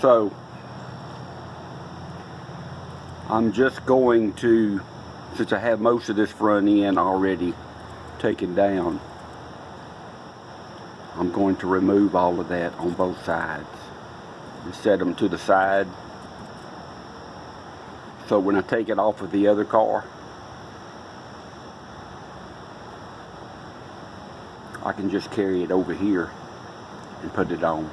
So I'm just going to, since I have most of this front end already taken down, I'm going to remove all of that on both sides and set them to the side. So when I take it off of the other car, I can just carry it over here and put it on.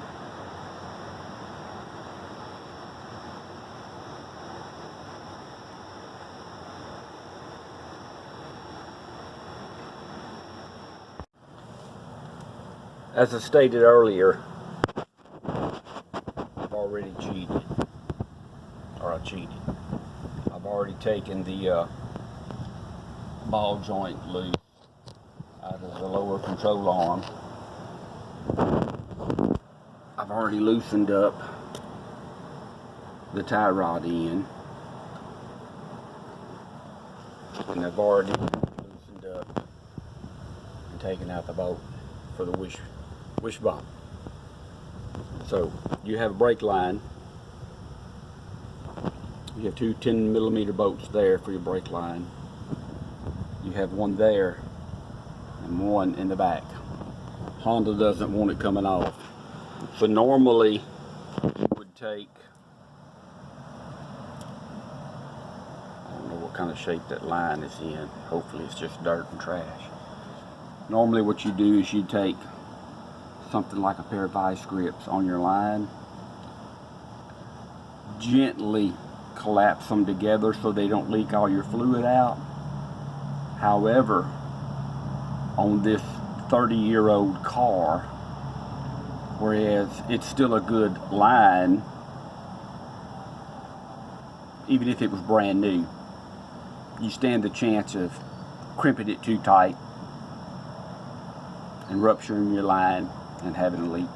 As I stated earlier, I've already cheated. I've already taken the ball joint loose out of the lower control arm. I've already loosened up the tie rod end, and I've already loosened up and taken out the bolt for the wishbone. So you have a brake line. You have two 10mm bolts there for your brake line. You have one there and one in the back. Honda doesn't want it coming off. So normally you would take, I don't know what kind of shape that line is in. Hopefully it's just dirt and trash. Normally what you do is you take something like a pair of vice grips on your line, gently collapse them together so they don't leak all your fluid out. However, on this 30-year-old car, whereas it's still a good line, even if it was brand new, you stand the chance of crimping it too tight and rupturing your line and having a leak.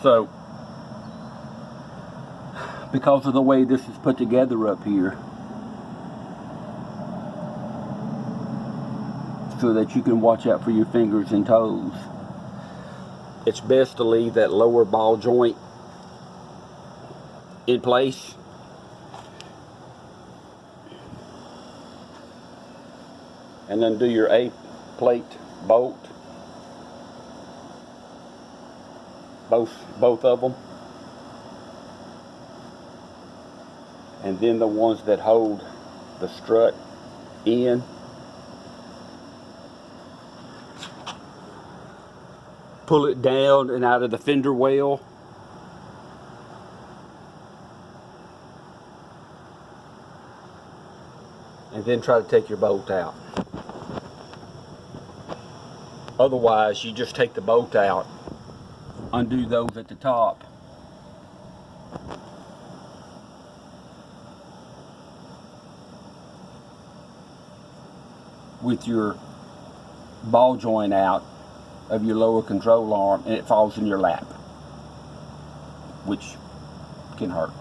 So, because of the way this is put together up here, so that you can watch out for your fingers and toes, it's best to leave that lower ball joint in place. And undo your A-plate bolt, both of them. And then the ones that hold the strut in. Pull it down and out of the fender well. And then try to take your bolt out. Otherwise, you just take the bolt out, undo those at the top, with your ball joint out of your lower control arm, and it falls in your lap, which can hurt.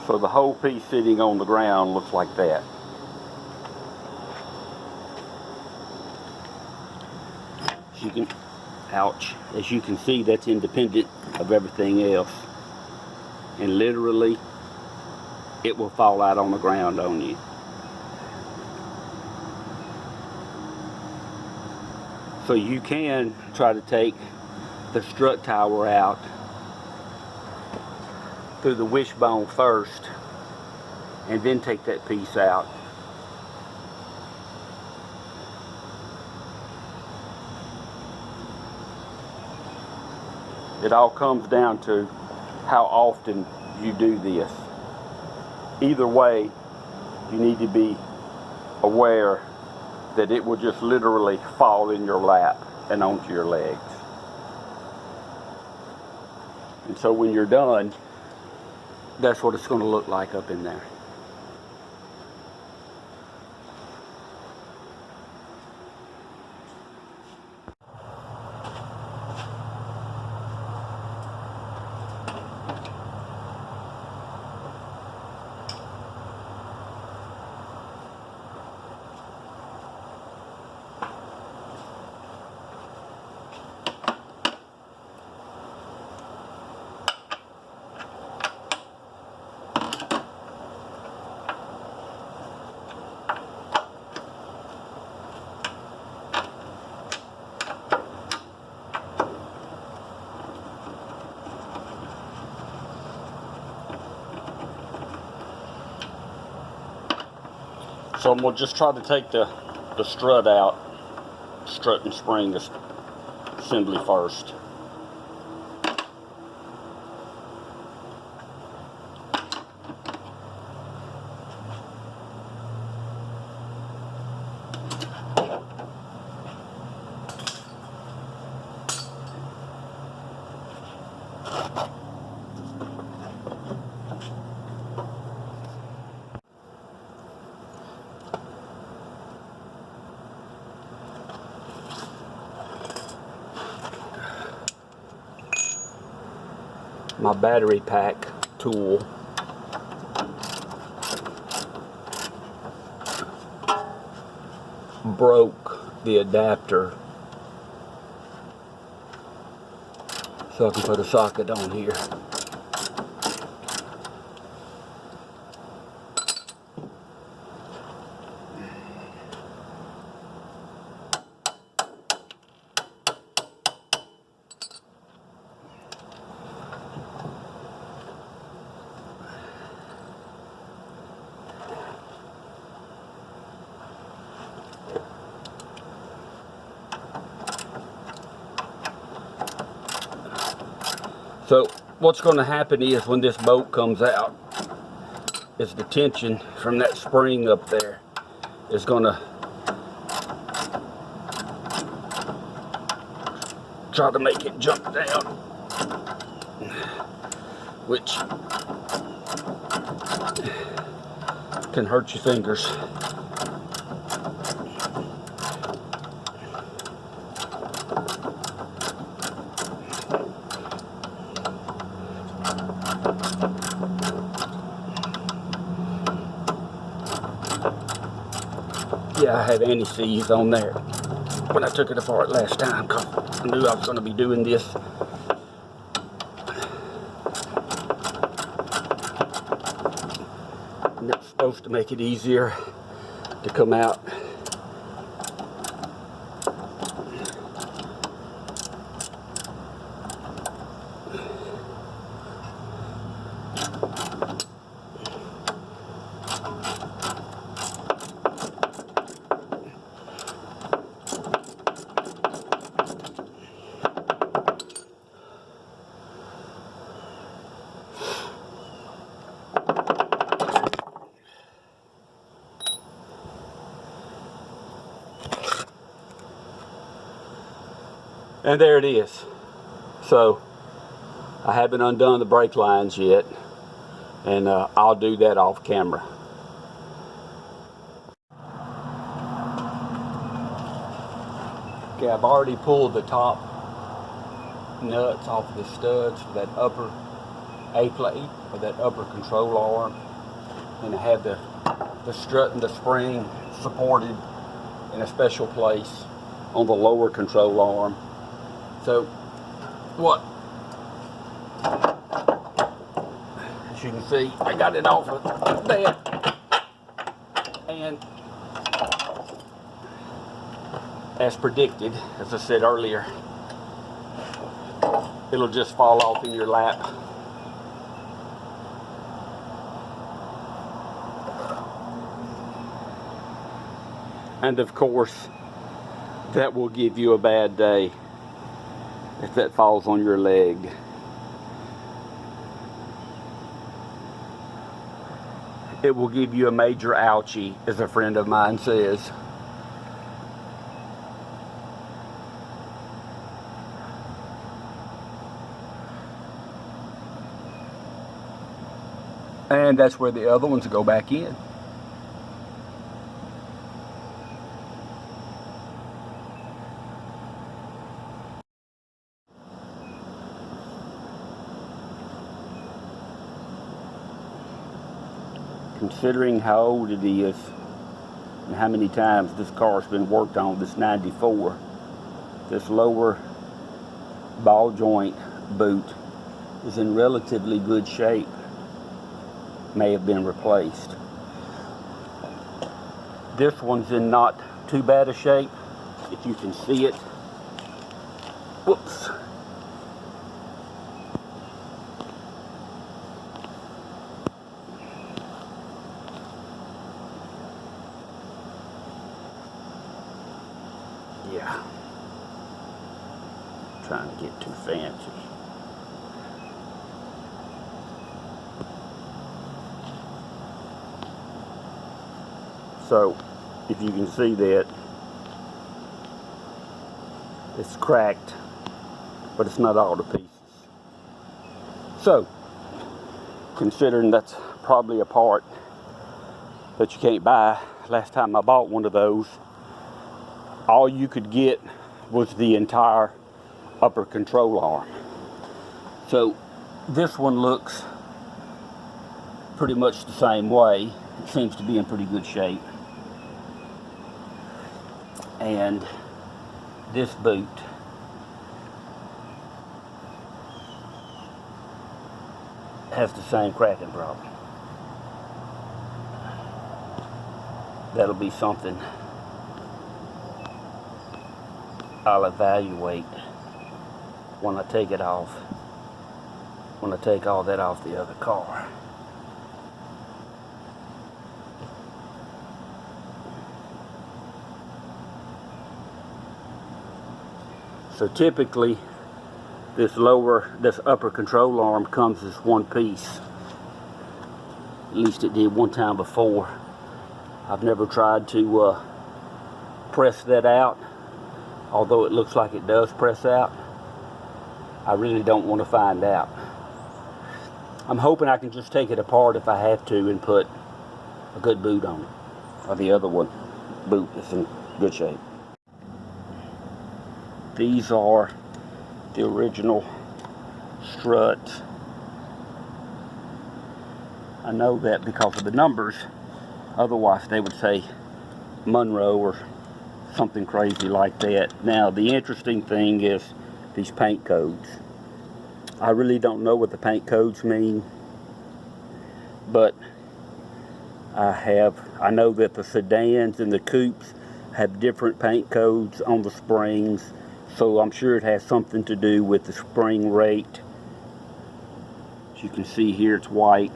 So the whole piece sitting on the ground looks like that. As you can see, that's independent of everything else. And literally, it will fall out on the ground on you. So you can try to take the strut tower out through the wishbone first, and then take that piece out. It all comes down to how often you do this. Either way, you need to be aware that it will just literally fall in your lap and onto your legs. And so when you're done, that's what it's going to look like up in there. So I'm going to just try to take the strut out, strut and spring assembly first. My battery pack tool broke the adapter, so I can put a socket on here. So what's going to happen is when this bolt comes out, is the tension from that spring up there is going to try to make it jump down, which can hurt your fingers. Yeah, I had anti-seize on there when I took it apart last time because I knew I was going to be doing this. And it's supposed to make it easier to come out. And there it is. So I haven't undone the brake lines yet, and I'll do that off camera. Okay, I've already pulled the top nuts off the studs for that upper A-plate, or that upper control arm, and I have the strut and the spring supported in a special place on the lower control arm. So what, as you can see, I got it off of that, and as predicted, as I said earlier, it'll just fall off in your lap. And of course, that will give you a bad day if that falls on your leg. It will give you a major ouchie, as a friend of mine says. And that's where the other ones go back in. Considering how old it is and how many times this car's been worked on, this 94, this lower ball joint boot is in relatively good shape. May have been replaced. This one's in not too bad a shape, if you can see it. Whoops. Yeah. Trying to get too fancy. So, if you can see that, it's cracked, but it's not all to pieces. So, considering that's probably a part that you can't buy, last time I bought one of those, all you could get was the entire upper control arm. So, this one looks pretty much the same way. It seems to be in pretty good shape. And this boot has the same cracking problem. That'll be something I'll evaluate when I take it off, when I take all that off the other car. So typically, this upper control arm comes as one piece. At least it did one time before. I've never tried to press that out, although it looks like it does press out. I really don't want to find out. I'm hoping I can just take it apart if I have to and put a good boot on it. Or the other one, boot is in good shape. These are the original struts. I know that because of the numbers. Otherwise they would say Monroe or something crazy like that. Now the interesting thing is these paint codes. I really don't know what the paint codes mean, but I know that the sedans and the coupes have different paint codes on the springs. So I'm sure it has something to do with the spring rate. As you can see here, it's white.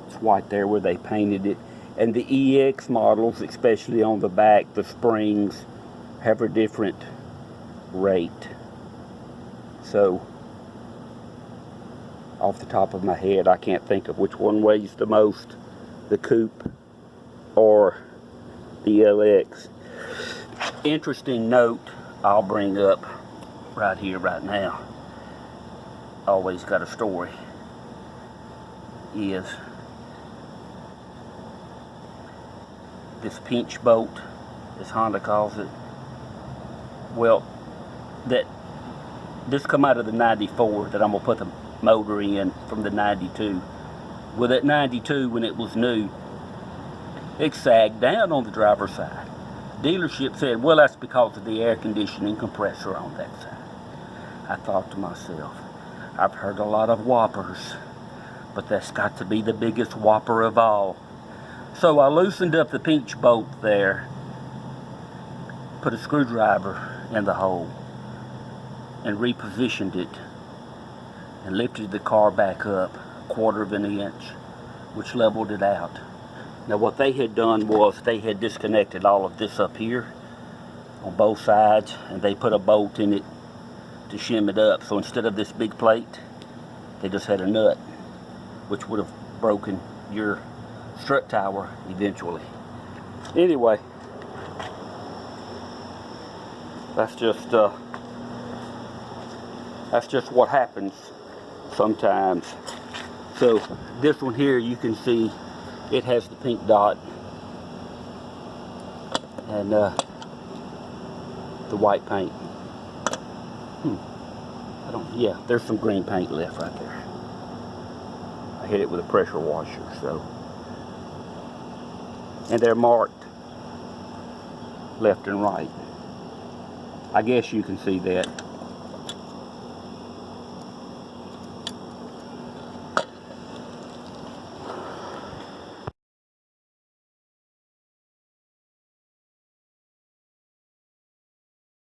It's white there where they painted it. And the EX models, especially on the back, the springs have a different rate. So, off the top of my head, I can't think of which one weighs the most, the coupe or the LX. Interesting note I'll bring up right here, right now. Always got a story. Is this pinch bolt, as Honda calls it. Well, this come out of the 94 that I'm gonna put the motor in from the 92. Well, that 92, when it was new, it sagged down on the driver's side. Dealership said, well, that's because of the air conditioning compressor on that side. I thought to myself, I've heard a lot of whoppers, but that's got to be the biggest whopper of all. So I loosened up the pinch bolt there, put a screwdriver in the hole, and repositioned it, and lifted the car back up 1/4 of an inch, which leveled it out. Now what they had done was they had disconnected all of this up here on both sides, and they put a bolt in it to shim it up. So instead of this big plate, they just had a nut, which would have broken your strut tower eventually. Anyway, that's just what happens sometimes. So this one here, you can see it has the pink dot and the white paint. Yeah, there's some green paint left right there. I hit it with a pressure washer, so. And they're marked left and right. I guess you can see that.